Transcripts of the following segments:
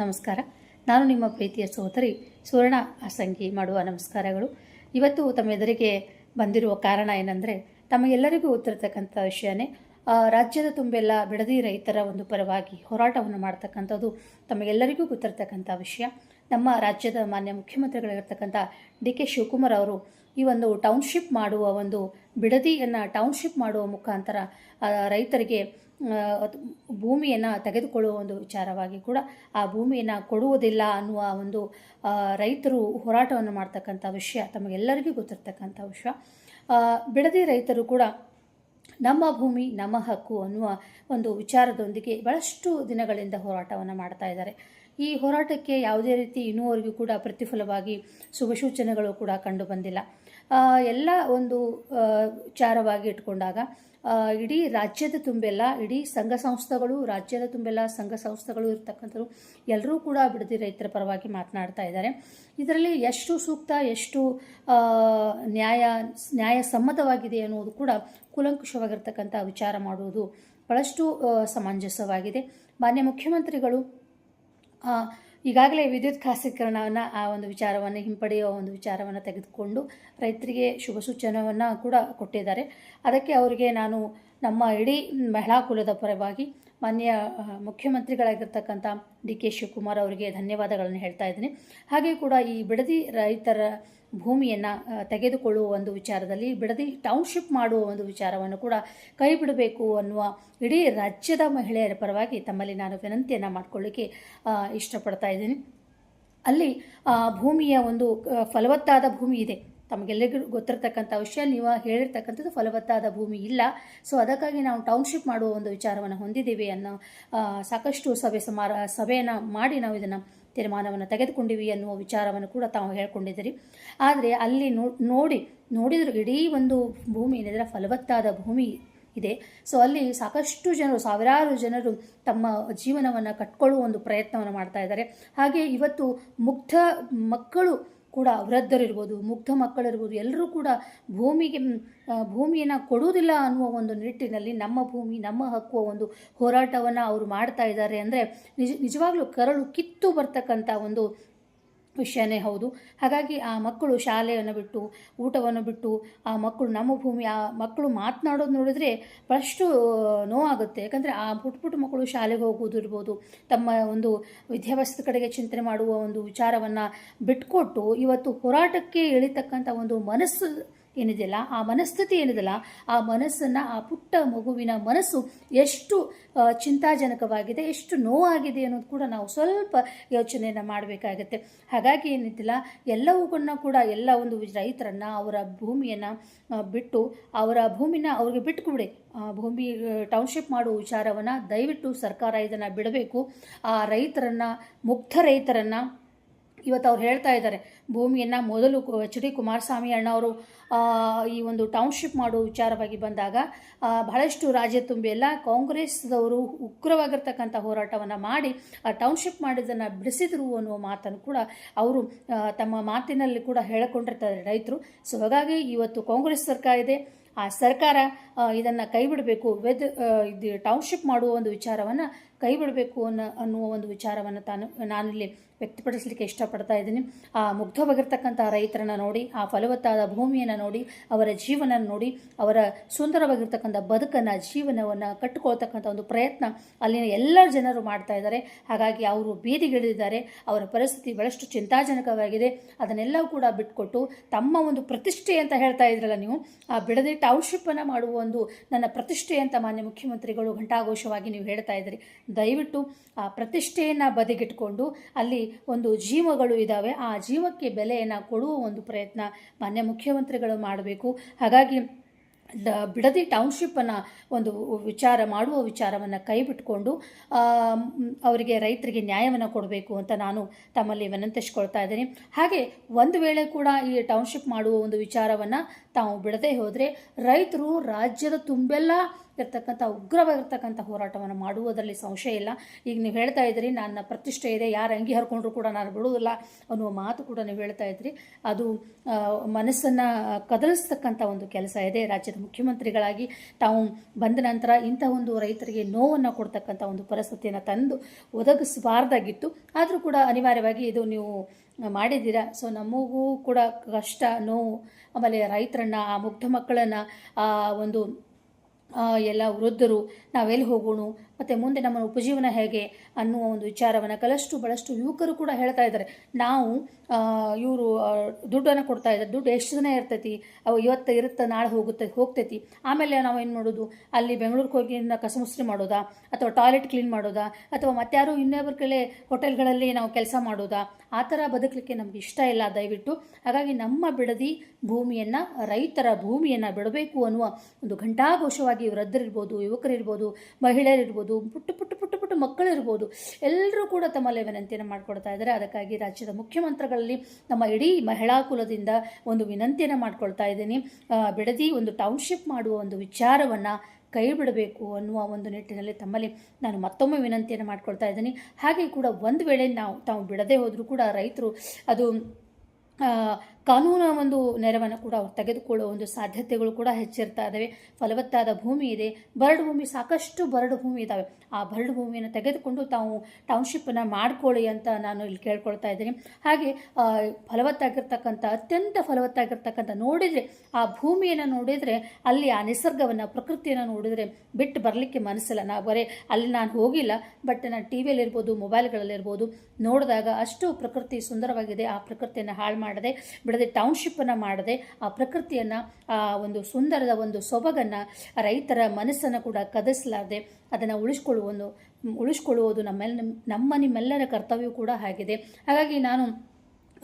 ನಮಸ್ಕಾರ. ನಾನು ನಿಮ್ಮ ಪ್ರೀತಿಯ ಸಹೋದರಿ ಸುವರ್ಣ ಅಸಂಗಿ ಮಾಡುವ ನಮಸ್ಕಾರಗಳು. ಇವತ್ತು ತಮ್ಮೆದುರಿಗೆ ಬಂದಿರುವ ಕಾರಣ ಏನಂದರೆ, ತಮಗೆಲ್ಲರಿಗೂ ಗೊತ್ತಿರತಕ್ಕಂಥ ವಿಷಯನೇ. ರಾಜ್ಯದ ತುಂಬೆಲ್ಲ ಬಿಡದಿ ರೈತರ ಒಂದು ಪರವಾಗಿ ಹೋರಾಟವನ್ನು ಮಾಡ್ತಕ್ಕಂಥದ್ದು ತಮಗೆಲ್ಲರಿಗೂ ಗೊತ್ತಿರತಕ್ಕಂಥ ವಿಷಯ. ನಮ್ಮ ರಾಜ್ಯದ ಮಾನ್ಯ ಮುಖ್ಯಮಂತ್ರಿಗಳಿರ್ತಕ್ಕಂಥ ಡಿ.ಕೆ. ಶಿವಕುಮಾರ್ ಅವರು ಈ ಒಂದು ಟೌನ್ಶಿಪ್ ಮಾಡುವ ಒಂದು ಬಿಡದಿಯನ್ನು ಟೌನ್ಶಿಪ್ ಮಾಡುವ ಮುಖಾಂತರ ರೈತರಿಗೆ ಭೂಮಿಯನ್ನು ತೆಗೆದುಕೊಳ್ಳುವ ಒಂದು ವಿಚಾರವಾಗಿ ಕೂಡ ಆ ಭೂಮಿಯನ್ನು ಕೊಡುವುದಿಲ್ಲ ಅನ್ನುವ ಒಂದು ರೈತರು ಹೋರಾಟವನ್ನು ಮಾಡ್ತಕ್ಕಂಥ ವಿಷಯ ತಮಗೆಲ್ಲರಿಗೂ ಗೊತ್ತಿರ್ತಕ್ಕಂಥ ವಿಷಯ. ಬಿಡದಿ ರೈತರು ಕೂಡ ನಮ್ಮ ಭೂಮಿ ನಮ್ಮ ಹಕ್ಕು ಅನ್ನುವ ಒಂದು ವಿಚಾರದೊಂದಿಗೆ ಬಹಳಷ್ಟು ದಿನಗಳಿಂದ ಹೋರಾಟವನ್ನು ಮಾಡ್ತಾ ಇದ್ದಾರೆ. ಈ ಹೋರಾಟಕ್ಕೆ ಯಾವುದೇ ರೀತಿ ಇನ್ನೂವರೆಗೂ ಕೂಡ ಪ್ರತಿಫಲವಾಗಿ ಶುಭಸೂಚನೆಗಳು ಕೂಡ ಕಂಡು ಬಂದಿಲ್ಲ. ಎಲ್ಲ ಒಂದು ವಿಚಾರವಾಗಿ ಇಟ್ಕೊಂಡಾಗ ಇಡೀ ರಾಜ್ಯದ ತುಂಬೆಲ್ಲ ಇಡೀ ಸಂಘ ಸಂಸ್ಥೆಗಳು ರಾಜ್ಯದ ತುಂಬೆಲ್ಲ ಸಂಘ ಸಂಸ್ಥೆಗಳು ಇರ್ತಕ್ಕಂಥವ್ರು ಎಲ್ಲರೂ ಕೂಡ ಬಿಡದಿ ರೈತರ ಪರವಾಗಿ ಮಾತನಾಡ್ತಾ ಇದ್ದಾರೆ. ಇದರಲ್ಲಿ ಎಷ್ಟು ಸೂಕ್ತ ಎಷ್ಟು ನ್ಯಾಯಸಮ್ಮತವಾಗಿದೆ ಅನ್ನೋದು ಕೂಡ ಕೂಲಂಕುಷವಾಗಿರ್ತಕ್ಕಂಥ ವಿಚಾರ ಮಾಡುವುದು ಬಹಳಷ್ಟು ಸಮಂಜಸವಾಗಿದೆ. ಮಾನ್ಯ ಮುಖ್ಯಮಂತ್ರಿಗಳು ಈಗಾಗಲೇ ವಿದ್ಯುತ್ ಖಾಸಗೀಕರಣವನ್ನು ಆ ಒಂದು ವಿಚಾರವನ್ನು ಹಿಂಪಡೆಯುವ ಒಂದು ವಿಚಾರವನ್ನು ತೆಗೆದುಕೊಂಡು ರೈತರಿಗೆ ಶುಭ ಸೂಚನೆಯನ್ನು ಕೂಡ ಕೊಟ್ಟಿದ್ದಾರೆ. ಅದಕ್ಕೆ ಅವರಿಗೆ ನಾನು ನಮ್ಮ ಇಡೀ ಮಹಿಳಾ ಕುಲದ ಪರವಾಗಿ ಮಾನ್ಯ ಮುಖ್ಯಮಂತ್ರಿಗಳಾಗಿರ್ತಕ್ಕಂಥ ಡಿ.ಕೆ. ಶಿವಕುಮಾರ್ ಅವರಿಗೆ ಧನ್ಯವಾದಗಳನ್ನು ಹೇಳ್ತಾ ಇದ್ದೀನಿ. ಹಾಗೆ ಕೂಡ ಈ ಬಿಡದಿ ರೈತರ ಭೂಮಿಯನ್ನು ತೆಗೆದುಕೊಳ್ಳುವ ಒಂದು ವಿಚಾರದಲ್ಲಿ ಬಿಡದಿ ಟೌನ್ಶಿಪ್ ಮಾಡುವ ಒಂದು ವಿಚಾರವನ್ನು ಕೂಡ ಕೈ ಬಿಡಬೇಕು ಅನ್ನುವ ಇಡೀ ರಾಜ್ಯದ ಮಹಿಳೆಯರ ಪರವಾಗಿ ತಮ್ಮಲ್ಲಿ ನಾನು ವಿನಂತಿಯನ್ನು ಮಾಡಿಕೊಳ್ಳಿಕ್ಕೆ ಇಷ್ಟಪಡ್ತಾ ಇದ್ದೀನಿ. ಅಲ್ಲಿ ಭೂಮಿಯ ಒಂದು ಫಲವತ್ತಾದ ಭೂಮಿ ಇದೆ. ತಮಗೆಲ್ಲರಿಗೂ ಗೊತ್ತಿರತಕ್ಕಂಥ ವಿಷಯ, ನೀವು ಹೇಳಿರ್ತಕ್ಕಂಥದ್ದು ಫಲವತ್ತಾದ ಭೂಮಿ ಇಲ್ಲ. ಸೊ ಅದಕ್ಕಾಗಿ ನಾವು ಟೌನ್ಶಿಪ್ ಮಾಡುವ ಒಂದು ವಿಚಾರವನ್ನು ಹೊಂದಿದ್ದೀವಿ ಅನ್ನೋ ಸಾಕಷ್ಟು ಸಭೆಯನ್ನು ಮಾಡಿ ನಾವು ಇದನ್ನು ತೀರ್ಮಾನವನ್ನು ತೆಗೆದುಕೊಂಡಿವಿ ಅನ್ನುವ ವಿಚಾರವನ್ನು ಕೂಡ ತಾವು ಹೇಳ್ಕೊಂಡಿದ್ದೀರಿ. ಆದರೆ ಅಲ್ಲಿ ನೋಡಿದ್ರು ಇಡೀ ಒಂದು ಭೂಮಿ ಏನಿದ್ರೆ ಫಲವತ್ತಾದ ಭೂಮಿ ಇದೆ. ಸೊ ಅಲ್ಲಿ ಸಾಕಷ್ಟು ಜನರು, ಸಾವಿರಾರು ಜನರು ತಮ್ಮ ಜೀವನವನ್ನು ಕಟ್ಕೊಳ್ಳುವ ಒಂದು ಪ್ರಯತ್ನವನ್ನು ಮಾಡ್ತಾ ಇದ್ದಾರೆ. ಹಾಗೆ ಇವತ್ತು ಮುಗ್ಧ ಮಕ್ಕಳು ಕೂಡ, ವೃದ್ಧರಿರ್ಬೋದು, ಮುಗ್ಧ ಮಕ್ಕಳಿರ್ಬೋದು, ಎಲ್ಲರೂ ಕೂಡ ಭೂಮಿಯನ್ನು ಕೊಡುವುದಿಲ್ಲ ಅನ್ನುವ ಒಂದು ನಿಟ್ಟಿನಲ್ಲಿ ನಮ್ಮ ಭೂಮಿ ನಮ್ಮ ಹಕ್ಕುವ ಒಂದು ಹೋರಾಟವನ್ನು ಅವರು ಮಾಡ್ತಾ ಇದ್ದಾರೆ. ಅಂದರೆ ನಿಜವಾಗ್ಲೂ ಕರಳು ಕಿತ್ತು ಬರ್ತಕ್ಕಂಥ ಒಂದು ವಿಷಯನೇ ಹೌದು. ಹಾಗಾಗಿ ಆ ಮಕ್ಕಳು ಶಾಲೆಯನ್ನು ಬಿಟ್ಟು, ಊಟವನ್ನು ಬಿಟ್ಟು, ಆ ಮಕ್ಕಳು ನಮ್ಮ ಭೂಮಿ, ಆ ಮಕ್ಕಳು ಮಾತನಾಡೋದು ನೋಡಿದ್ರೆ ಬಹಳಷ್ಟು ನೋವಾಗುತ್ತೆ. ಯಾಕಂದರೆ ಆ ಪುಟ್ಟ ಮಕ್ಕಳು ಶಾಲೆಗೆ ಹೋಗೋದು ಇರ್ಬೋದು, ತಮ್ಮ ಒಂದು ವಿದ್ಯಾಭ್ಯಾಸದ ಕಡೆಗೆ ಚಿಂತನೆ ಮಾಡುವ ಒಂದು ವಿಚಾರವನ್ನು ಬಿಟ್ಕೊಟ್ಟು ಇವತ್ತು ಹೋರಾಟಕ್ಕೆ ಇಳಿತಕ್ಕಂಥ ಒಂದು ಮನಸ್ಸು ಏನಿದೆಯಲ್ಲ, ಆ ಮನಸ್ಥಿತಿ ಏನಿದೆಯಲ್ಲ, ಆ ಮನಸ್ಸನ್ನು, ಆ ಪುಟ್ಟ ಮಗುವಿನ ಮನಸ್ಸು ಎಷ್ಟು ಚಿಂತಾಜನಕವಾಗಿದೆ, ಎಷ್ಟು ನೋವಾಗಿದೆ ಅನ್ನೋದು ಕೂಡ ನಾವು ಸ್ವಲ್ಪ ಯೋಚನೆಯನ್ನು ಮಾಡಬೇಕಾಗತ್ತೆ. ಹಾಗಾಗಿ ಏನಿದ್ದಿಲ್ಲ, ಎಲ್ಲವನ್ನ ಕೂಡ ಎಲ್ಲ ಒಂದು ರೈತರನ್ನು, ಅವರ ಭೂಮಿಯನ್ನು ಬಿಟ್ಟು, ಅವರ ಭೂಮಿನ ಅವ್ರಿಗೆ ಬಿಟ್ಟುಬಿಡಿ. ಭೂಮಿ ಟೌನ್ಶಿಪ್ ಮಾಡುವ ವಿಚಾರವನ್ನು ದಯವಿಟ್ಟು ಸರ್ಕಾರ ಇದನ್ನು ಬಿಡಬೇಕು. ಆ ರೈತರನ್ನು, ಮುಗ್ಧ ರೈತರನ್ನು ಇವತ್ತು ಅವ್ರು ಹೇಳ್ತಾ ಇದ್ದಾರೆ, ಭೂಮಿಯನ್ನು ಮೊದಲು ಎಚ್.ಡಿ. ಕುಮಾರಸ್ವಾಮಿ ಅಣ್ಣವರು ಈ ಒಂದು ಟೌನ್ಶಿಪ್ ಮಾಡುವ ವಿಚಾರವಾಗಿ ಬಂದಾಗ ಬಹಳಷ್ಟು ರಾಜ್ಯ ತುಂಬಿ ಎಲ್ಲ ಕಾಂಗ್ರೆಸ್ದವರು ಉಗ್ರವಾಗಿರ್ತಕ್ಕಂಥ ಹೋರಾಟವನ್ನು ಮಾಡಿ ಆ ಟೌನ್ಶಿಪ್ ಮಾಡಿದ್ದನ್ನು ಬಿಡಿಸಿದ್ರು ಅನ್ನುವ ಮಾತನ್ನು ಕೂಡ ಅವರು ತಮ್ಮ ಮಾತಿನಲ್ಲಿ ಕೂಡ ಹೇಳಿಕೊಂಡಿರ್ತಾರೆ ರೈತರು. ಸೊ ಹಾಗಾಗಿ ಇವತ್ತು ಕಾಂಗ್ರೆಸ್ ಸರ್ಕಾರ ಇದೆ, ಆ ಸರ್ಕಾರ ಇದನ್ನು ಕೈ ಬಿಡಬೇಕು, ಇದು ಟೌನ್ಶಿಪ್ ಮಾಡುವ ಒಂದು ವಿಚಾರವನ್ನು ಕೈ ಬಿಡಬೇಕು ಅನ್ನುವ ಒಂದು ವಿಚಾರವನ್ನು ನಾನಿಲ್ಲಿ ವ್ಯಕ್ತಪಡಿಸಲಿಕ್ಕೆ ಇಷ್ಟಪಡ್ತಾ ಇದ್ದೀನಿ. ಆ ಮುಗ್ಧವಾಗಿರ್ತಕ್ಕಂಥ ರೈತರನ್ನು ನೋಡಿ, ಆ ಫಲವತ್ತಾದ ಭೂಮಿಯನ್ನು ನೋಡಿ, ಅವರ ಜೀವನ ನೋಡಿ, ಅವರ ಸುಂದರವಾಗಿರ್ತಕ್ಕಂಥ ಬದುಕನ್ನು, ಜೀವನವನ್ನು ಕಟ್ಟಿಕೊಳ್ತಕ್ಕಂಥ ಒಂದು ಪ್ರಯತ್ನ ಅಲ್ಲಿನ ಎಲ್ಲ ಜನರು ಮಾಡ್ತಾ ಇದ್ದಾರೆ. ಹಾಗಾಗಿ ಅವರು ಬೀದಿಗಿಳಿದಿದ್ದಾರೆ. ಅವರ ಪರಿಸ್ಥಿತಿ ಬಹಳಷ್ಟು ಚಿಂತಾಜನಕವಾಗಿದೆ. ಅದನ್ನೆಲ್ಲವೂ ಕೂಡ ಬಿಟ್ಕೊಟ್ಟು ತಮ್ಮ ಒಂದು ಪ್ರತಿಷ್ಠೆ ಅಂತ ಹೇಳ್ತಾ ಇದ್ರಲ್ಲ ನೀವು, ಆ ಬಿಡದಿ ಟೌನ್ಶಿಪ್ಪನ್ನು ಮಾಡುವ ಒಂದು ನನ್ನ ಪ್ರತಿಷ್ಠೆ ಅಂತ ಮಾನ್ಯ ಮುಖ್ಯಮಂತ್ರಿಗಳು ಘಂಟಾಘೋಷವಾಗಿ ನೀವು ಹೇಳ್ತಾ ಇದ್ದೀರಿ. ದಯವಿಟ್ಟು ಆ ಪ್ರತಿಷ್ಠೆಯನ್ನು ಬದಿಗಿಟ್ಕೊಂಡು ಅಲ್ಲಿ ಒಂದು ಜೀವಗಳು ಇದ್ದಾವೆ, ಆ ಜೀವಕ್ಕೆ ಬೆಲೆಯನ್ನು ಕೊಡುವ ಒಂದು ಪ್ರಯತ್ನ ಮಾನ್ಯ ಮುಖ್ಯಮಂತ್ರಿಗಳು ಮಾಡಬೇಕು. ಹಾಗಾಗಿ ಬಿಡದಿ ಟೌನ್ಶಿಪ್ಪನ್ನು ಒಂದು ಮಾಡುವ ವಿಚಾರವನ್ನು ಕೈ ಬಿಟ್ಕೊಂಡು ಅವರಿಗೆ, ರೈತರಿಗೆ ನ್ಯಾಯವನ್ನು ಕೊಡಬೇಕು ಅಂತ ನಾನು ತಮ್ಮಲ್ಲಿ ವಿನಂತಿಸ್ಕೊಳ್ತಾ ಇದ್ದೀನಿ. ಹಾಗೆ ಒಂದು ವೇಳೆ ಕೂಡ ಈ ಟೌನ್ಶಿಪ್ ಮಾಡುವ ಒಂದು ವಿಚಾರವನ್ನು ತಾವು ಬಿಡದೇ ಹೋದರೆ ರೈತರು ರಾಜ್ಯದ ತುಂಬೆಲ್ಲ ಇರ್ತಕ್ಕಂಥ ಉಗ್ರವಾಗಿರ್ತಕ್ಕಂಥ ಹೋರಾಟವನ್ನು ಮಾಡುವುದರಲ್ಲಿ ಸಂಶಯ ಇಲ್ಲ. ಈಗ ನೀವು ಹೇಳ್ತಾ ಇದ್ದೀರಿ ನನ್ನ ಪ್ರತಿಷ್ಠೆ ಇದೆ, ಯಾರು ಅಂಗಿ ಹರ್ಕೊಂಡ್ರು ಕೂಡ ನಾನು ಬಿಡುವುದಿಲ್ಲ ಅನ್ನುವ ಮಾತು ಕೂಡ ನೀವು ಹೇಳ್ತಾ ಇದ್ರಿ. ಅದು ಮನಸ್ಸನ್ನು ಕದಲಿಸ್ತಕ್ಕಂಥ ಒಂದು ಕೆಲಸ ಇದೆ. ರಾಜ್ಯದ ಮುಖ್ಯಮಂತ್ರಿಗಳಾಗಿ ತಾವು ಬಂದ ನಂತರ ಇಂಥ ಒಂದು ರೈತರಿಗೆ ನೋವನ್ನು ಕೊಡ್ತಕ್ಕಂಥ ಒಂದು ಪರಿಸ್ಥಿತಿಯನ್ನು ತಂದು ಒದಗಿಸಬಾರ್ದಾಗಿತ್ತು. ಆದರೂ ಕೂಡ ಅನಿವಾರ್ಯವಾಗಿ ಇದು ನೀವು ಮಾಡಿದ್ದೀರಾ. ಸೊ ನಮಗೂ ಕೂಡ ಕಷ್ಟ, ನೋವು, ಆಮೇಲೆ ರೈತರನ್ನು, ಆ ಮುಗ್ಧ ಮಕ್ಕಳನ್ನು, ಆ ಒಂದು ಎಲ್ಲ ವೃದ್ಧರು ನಾವೆಲ್ಲಿ ಹೋಗೋಣ ಮತ್ತು ಮುಂದೆ ನಮ್ಮ ಉಪಜೀವನ ಹೇಗೆ ಅನ್ನುವ ಒಂದು ವಿಚಾರವನ್ನು ಬಹಳಷ್ಟು ಯುವಕರು ಕೂಡ ಹೇಳ್ತಾ ಇದ್ದಾರೆ. ನಾವು ಇವರು ದುಡ್ಡನ್ನು ಕೊಡ್ತಾ ಇದ್ದಾರೆ, ದುಡ್ಡು ಎಷ್ಟು ದಿನ ಇರ್ತೈತಿ, ಅವು ಇವತ್ತು ಇರುತ್ತೆ ನಾಳೆ ಹೋಗ್ತೈತಿ. ಆಮೇಲೆ ನಾವು ಏನು ಮಾಡೋದು, ಅಲ್ಲಿ ಬೆಂಗಳೂರಿಗೆ ಹೋಗಿ ಕಸಮುಸ್ರಿ ಮಾಡೋದಾ, ಅಥವಾ ಟಾಯ್ಲೆಟ್ ಕ್ಲೀನ್ ಮಾಡೋದಾ, ಅಥವಾ ಮತ್ತಾರು ಇನ್ನೊಬ್ಬರ ಕಡೆ ಹೋಟೆಲ್ಗಳಲ್ಲಿ ನಾವು ಕೆಲಸ ಮಾಡೋದಾ, ಆ ಥರ ಬದುಕಲಿಕ್ಕೆ ನಮ್ಗೆ ಇಷ್ಟ ಇಲ್ಲ ದಯವಿಟ್ಟು. ಹಾಗಾಗಿ ನಮ್ಮ ಬಿಡದಿ ಭೂಮಿಯನ್ನು, ರೈತರ ಭೂಮಿಯನ್ನು ಬಿಡಬೇಕು ಅನ್ನುವ ಒಂದು ಘಂಟಾಘೋಷವಾಗಿ ವೃದ್ಧರಿರ್ಬೋದು, ಯುವಕರಿರ್ಬೋದು, ಮಹಿಳೆಯರಿರ್ಬೋದು, ಪುಟ್ಟ ಮಕ್ಕಳಿರ್ಬೋದು, ಎಲ್ಲರೂ ಕೂಡ ತಮ್ಮಲ್ಲಿ ವಿನಂತಿಯನ್ನು ಮಾಡಿಕೊಡ್ತಾ ಇದ್ದಾರೆ. ಅದಕ್ಕಾಗಿ ರಾಜ್ಯದ ಮುಖ್ಯಮಂತ್ರಿಗಳಲ್ಲಿ ನಮ್ಮ ಇಡೀ ಮಹಿಳಾ ಕುಲದಿಂದ ಒಂದು ವಿನಂತಿಯನ್ನು ಮಾಡ್ಕೊಳ್ತಾ ಇದ್ದೀನಿ. ಬಿಡದಿ ಒಂದು ಟೌನ್ಶಿಪ್ ಮಾಡುವ ಒಂದು ವಿಚಾರವನ್ನು ಕೈ ಬಿಡಬೇಕು ಅನ್ನುವ ಒಂದು ನಿಟ್ಟಿನಲ್ಲಿ ತಮ್ಮಲ್ಲಿ ನಾನು ಮತ್ತೊಮ್ಮೆ ವಿನಂತಿಯನ್ನು ಮಾಡ್ಕೊಳ್ತಾ ಇದ್ದೀನಿ. ಹಾಗೆ ಕೂಡ ಒಂದು ವೇಳೆ ತಾವು ಬಿಡದೆ ಹೋದರೂ ಕೂಡ ರೈತರು ಅದು ಕಾನೂನ ಒಂದು ನೆರವನ್ನು ಕೂಡ ಅವ್ರು ತೆಗೆದುಕೊಳ್ಳುವ ಒಂದು ಸಾಧ್ಯತೆಗಳು ಕೂಡ ಹೆಚ್ಚಿರ್ತಾ ಇದ್ದಾವೆ. ಫಲವತ್ತಾದ ಭೂಮಿ ಇದೆ, ಬರಡು ಭೂಮಿ, ಸಾಕಷ್ಟು ಬರಡು ಭೂಮಿ ಇದ್ದಾವೆ. ಆ ಬರಡು ಭೂಮಿಯನ್ನು ತೆಗೆದುಕೊಂಡು ತಾವು ಟೌನ್ಶಿಪ್ಪನ್ನು ಮಾಡ್ಕೊಳ್ಳಿ ಅಂತ ನಾನು ಇಲ್ಲಿ ಕೇಳ್ಕೊಳ್ತಾ ಇದ್ದೀನಿ. ಹಾಗೆ ಫಲವತ್ತಾಗಿರ್ತಕ್ಕಂಥ, ಅತ್ಯಂತ ಫಲವತ್ತಾಗಿರ್ತಕ್ಕಂಥ, ನೋಡಿದರೆ ಆ ಭೂಮಿಯನ್ನು ನೋಡಿದರೆ, ಅಲ್ಲಿ ಆ ನಿಸರ್ಗವನ್ನು, ಪ್ರಕೃತಿಯನ್ನು ನೋಡಿದರೆ ಬಿಟ್ಟು ಬರಲಿಕ್ಕೆ ಮನಸ್ಸಿಲ್ಲ. ಅಲ್ಲಿ ನಾನು ಹೋಗಿಲ್ಲ, ಬಟ್ ನಾನು ಟಿ ವಿಯಲ್ಲಿರ್ಬೋದು, ಮೊಬೈಲ್ಗಳಲ್ಲಿರ್ಬೋದು ನೋಡಿದಾಗ ಅಷ್ಟು ಪ್ರಕೃತಿ ಸುಂದರವಾಗಿದೆ. ಆ ಪ್ರಕೃತಿಯನ್ನು ಹಾಳು ಮಾಡದೆ, ಬಿಡದೆ ಟೌನ್ಶಿಪ್ಪನ್ನು ಮಾಡದೆ, ಆ ಪ್ರಕೃತಿಯನ್ನು, ಆ ಒಂದು ಸುಂದರದ ಒಂದು ಸೊಬಗನ್ನು, ರೈತರ ಮನಸ್ಸನ್ನು ಕೂಡ ಕದಸಲಾರದೆ ಅದನ್ನು ಉಳಿಸ್ಕೊಳ್ಳುವುದು ನಿಮ್ಮೆಲ್ಲರ ಕರ್ತವ್ಯ ಕೂಡ ಆಗಿದೆ. ಹಾಗಾಗಿ ನಾನು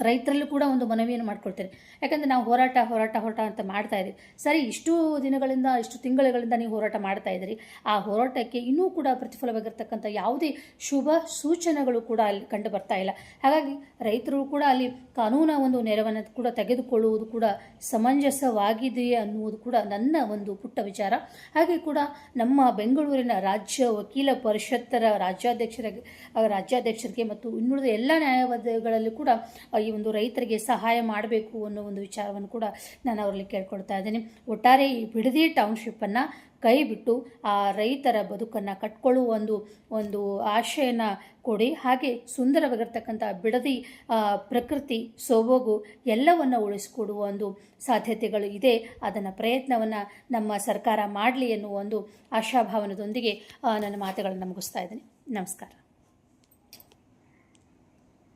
ರೈತರಲ್ಲೂ ಕೂಡ ಒಂದು ಮನವಿಯನ್ನು ಮಾಡ್ಕೊಳ್ತೇನೆ. ಯಾಕಂದರೆ ನಾವು ಹೋರಾಟ ಅಂತ ಮಾಡ್ತಾ ಇದ್ದೀವಿ. ಸರಿ, ಇಷ್ಟು ದಿನಗಳಿಂದ, ಇಷ್ಟು ತಿಂಗಳುಗಳಿಂದ ನೀವು ಹೋರಾಟ ಮಾಡ್ತಾ ಇದ್ದೀರಿ. ಆ ಹೋರಾಟಕ್ಕೆ ಇನ್ನೂ ಕೂಡ ಪ್ರತಿಫಲವಾಗಿರ್ತಕ್ಕಂಥ ಯಾವುದೇ ಶುಭ ಸೂಚನೆಗಳು ಕೂಡ ಅಲ್ಲಿ ಕಂಡು ಬರ್ತಾ ಇಲ್ಲ. ಹಾಗಾಗಿ ರೈತರು ಕೂಡ ಅಲ್ಲಿ ಕಾನೂನ ಒಂದು ನೆರವನ್ನು ಕೂಡ ತೆಗೆದುಕೊಳ್ಳುವುದು ಕೂಡ ಸಮಂಜಸವಾಗಿದೆಯೇ ಅನ್ನುವುದು ಕೂಡ ನನ್ನ ಒಂದು ಪುಟ್ಟ ವಿಚಾರ. ಹಾಗೆ ಕೂಡ ನಮ್ಮ ಬೆಂಗಳೂರಿನ ರಾಜ್ಯ ವಕೀಲ ಪರಿಷತ್ತರ ರಾಜ್ಯಾಧ್ಯಕ್ಷರಿಗೆ ಮತ್ತು ಇನ್ನುಳಿದ ಎಲ್ಲ ನ್ಯಾಯವಾದಿಗಳಲ್ಲಿ ಕೂಡ ಈ ಒಂದು ರೈತರಿಗೆ ಸಹಾಯ ಮಾಡಬೇಕು ಅನ್ನೋ ಒಂದು ವಿಚಾರವನ್ನು ಕೂಡ ನಾನು ಅವರಲ್ಲಿ ಕೇಳ್ಕೊಳ್ತಾ ಇದ್ದೇನೆ. ಒಟ್ಟಾರೆ ಈ ಬಿಡದಿ ಟೌನ್ಶಿಪ್ಪನ್ನು ಕೈ ಬಿಟ್ಟು ಆ ರೈತರ ಬದುಕನ್ನು ಕಟ್ಕೊಳ್ಳುವ ಒಂದು ಆಶಯನ ಕೊಡಿ. ಹಾಗೆ ಸುಂದರವಾಗಿರ್ತಕ್ಕಂಥ ಬಿಡದಿ ಪ್ರಕೃತಿ ಸೊಬಗು ಎಲ್ಲವನ್ನು ಉಳಿಸಿಕೊಡುವ ಒಂದು ಸಾಧ್ಯತೆಗಳು ಇದೆ. ಅದನ್ನು ಪ್ರಯತ್ನವನ್ನು ನಮ್ಮ ಸರ್ಕಾರ ಮಾಡಲಿ ಎನ್ನುವ ಒಂದು ಆಶಾಭಾವನದೊಂದಿಗೆ ನನ್ನ ಮಾತುಗಳನ್ನು ಮುಗಿಸ್ತಾ ಇದ್ದೀನಿ. ನಮಸ್ಕಾರ.